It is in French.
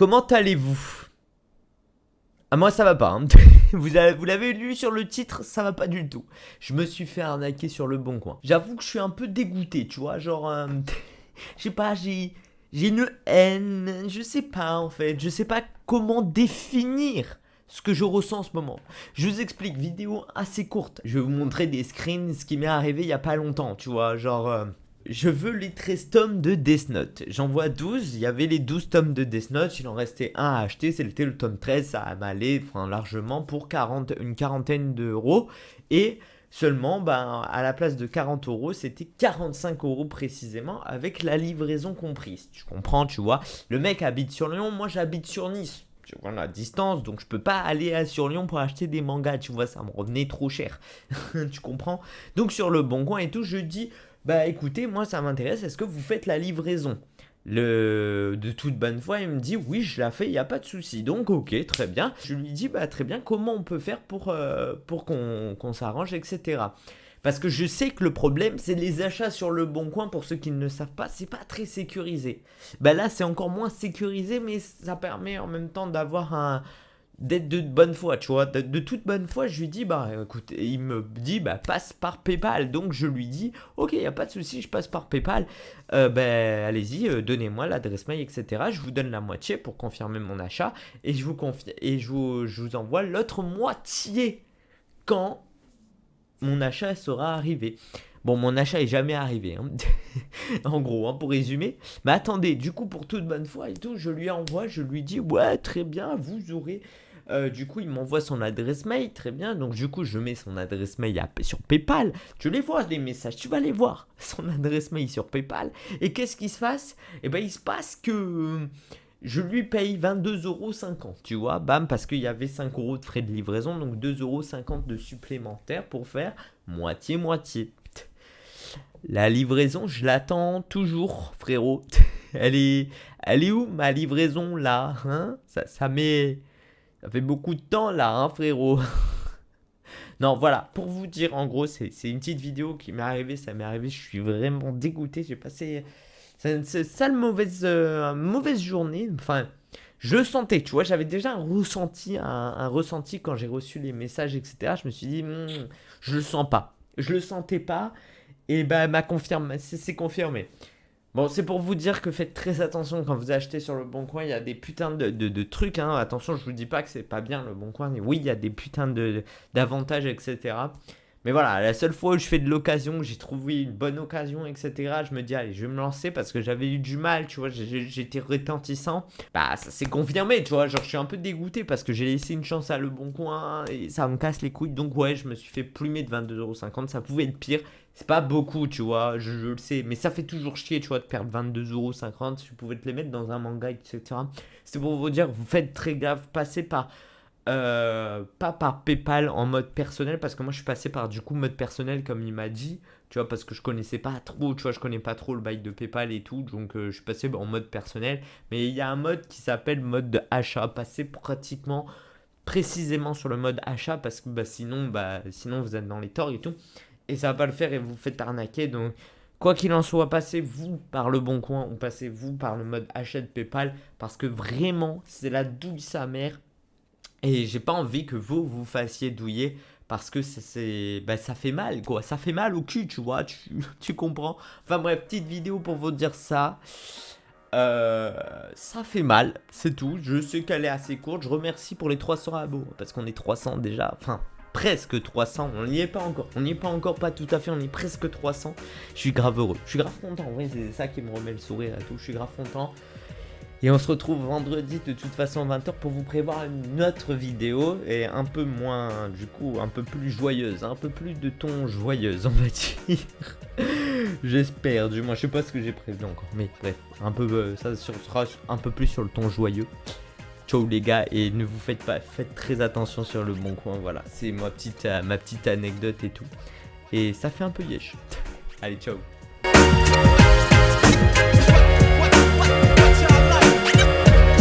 comment allez-vous? Ah, moi ça va pas, hein. Vous l'avez lu sur le titre, ça va pas du tout. Je me suis fait arnaquer sur le bon coin. J'avoue que je suis un peu dégoûté, tu vois, genre... je sais pas, j'ai une haine, je sais pas en fait, je sais pas comment définir ce que je ressens en ce moment. Je vous explique, vidéo assez courte. Je vais vous montrer des screens, ce qui m'est arrivé il y a pas longtemps, tu vois, genre... je veux les 13 tomes de Death Note. J'en vois 12, il y avait les 12 tomes de Death Note, il en restait un à acheter, c'était le tome 13, ça m'allait largement pour une quarantaine d'euros. Et seulement, à la place de 40 euros, c'était 45 euros précisément, avec la livraison comprise. Tu comprends, tu vois. Le mec habite sur Lyon, moi j'habite sur Nice. Voilà, à distance, donc je peux pas aller sur Lyon pour acheter des mangas, tu vois, ça me revenait trop cher. Tu comprends. Donc sur le Bon Coin et tout, je dis... Bah écoutez, moi ça m'intéresse, est-ce que vous faites la livraison? De toute bonne foi, il me dit oui, je la fais, il n'y a pas de souci. Donc ok, très bien. Je lui dis bah très bien, comment on peut faire pour qu'on s'arrange, etc. Parce que je sais que le problème, c'est les achats sur le Bon Coin, pour ceux qui ne le savent pas, c'est pas très sécurisé. Bah là, c'est encore moins sécurisé, mais ça permet en même temps d'être de bonne foi, tu vois, de toute bonne foi. Je lui dis bah écoute, il me dit bah passe par PayPal. Donc je lui dis ok, y a pas de souci, je passe par PayPal. Allez-y, donnez-moi l'adresse mail, etc. Je vous donne la moitié pour confirmer mon achat et je vous envoie l'autre moitié quand mon achat sera arrivé. Bon, mon achat est jamais arrivé, hein. En gros, hein, pour résumer. Mais attendez, du coup, pour toute bonne foi et tout, je lui envoie, je lui dis ouais, très bien, vous aurez. Du coup, il m'envoie son adresse mail, très bien. Donc, du coup, je mets son adresse mail sur PayPal. Tu les vois, les messages, tu vas les voir. Son adresse mail sur PayPal. Et qu'est-ce qui se passe? Eh ben, il se passe que je lui paye 22,50 €, tu vois, bam, parce qu'il y avait 5 euros de frais de livraison, donc 2,50 € de supplémentaire pour faire moitié-moitié. La livraison, je l'attends toujours, frérot. Elle est où ma livraison là, hein? Ça fait beaucoup de temps là, hein, frérot. Non, voilà, pour vous dire, en gros, c'est une petite vidéo qui m'est arrivée, ça m'est arrivé, je suis vraiment dégoûté, j'ai passé... C'est ça le mauvaise journée, enfin... Je le sentais, tu vois, j'avais déjà un ressenti quand j'ai reçu les messages, etc. Je me suis dit, je le sens pas. Je le sentais pas, et bah, c'est confirmé. Bon, c'est pour vous dire que faites très attention quand vous achetez sur le Bon Coin, il y a des putains de trucs, hein. Attention, je vous dis pas que c'est pas bien le Bon Coin, mais oui, il y a des putains d'avantages, etc. Mais voilà, la seule fois où je fais de l'occasion, j'ai trouvé une bonne occasion, etc. Je me dis, allez, je vais me lancer parce que j'avais eu du mal, tu vois, j'étais réticent. Bah, ça s'est confirmé, tu vois, genre, je suis un peu dégoûté parce que j'ai laissé une chance à Le Bon Coin et ça me casse les couilles. Donc, ouais, je me suis fait plumer de 22,50 €, ça pouvait être pire. C'est pas beaucoup, tu vois, je le sais, mais ça fait toujours chier, tu vois, de perdre 22,50 €. Si vous pouvez te les mettre dans un manga, etc. C'est pour vous dire, vous faites très gaffe, passez pas par PayPal en mode personnel, parce que moi je suis passé par du coup mode personnel comme il m'a dit, tu vois, parce que je connaissais pas trop, tu vois, je connais pas trop le bail de PayPal et tout, donc je suis passé en mode personnel. Mais il y a un mode qui s'appelle mode de achat, passer pratiquement précisément sur le mode achat, parce que sinon vous êtes dans les torts et tout, et ça va pas le faire et vous faites arnaquer. Donc quoi qu'il en soit, passez-vous par le Bon Coin ou passez-vous par le mode achat de PayPal, parce que vraiment c'est la douille sa mère. Et j'ai pas envie que vous fassiez douiller, parce que ça fait mal, quoi. Ça fait mal au cul, tu vois, tu comprends. Enfin bref, petite vidéo pour vous dire ça. Ça fait mal, c'est tout. Je sais qu'elle est assez courte. Je remercie pour les 300 abos, parce qu'on est 300 déjà. Enfin, presque 300. On n'y est pas encore. On n'y est pas encore, pas tout à fait. On est presque 300. Je suis grave heureux. Je suis grave content. En vrai, c'est ça qui me remet le sourire et tout. Je suis grave content. Et on se retrouve vendredi de toute façon 20h pour vous prévoir une autre vidéo, et un peu moins, du coup, un peu plus joyeuse, un peu plus de ton joyeuse, on va dire. J'espère, du moins, je sais pas ce que j'ai prévu encore, mais bref, ça sera un peu plus sur le ton joyeux. Ciao les gars, et ne vous faites très attention sur le Bon Coin, voilà, c'est ma petite anecdote et tout. Et ça fait un peu yesh. Allez, ciao.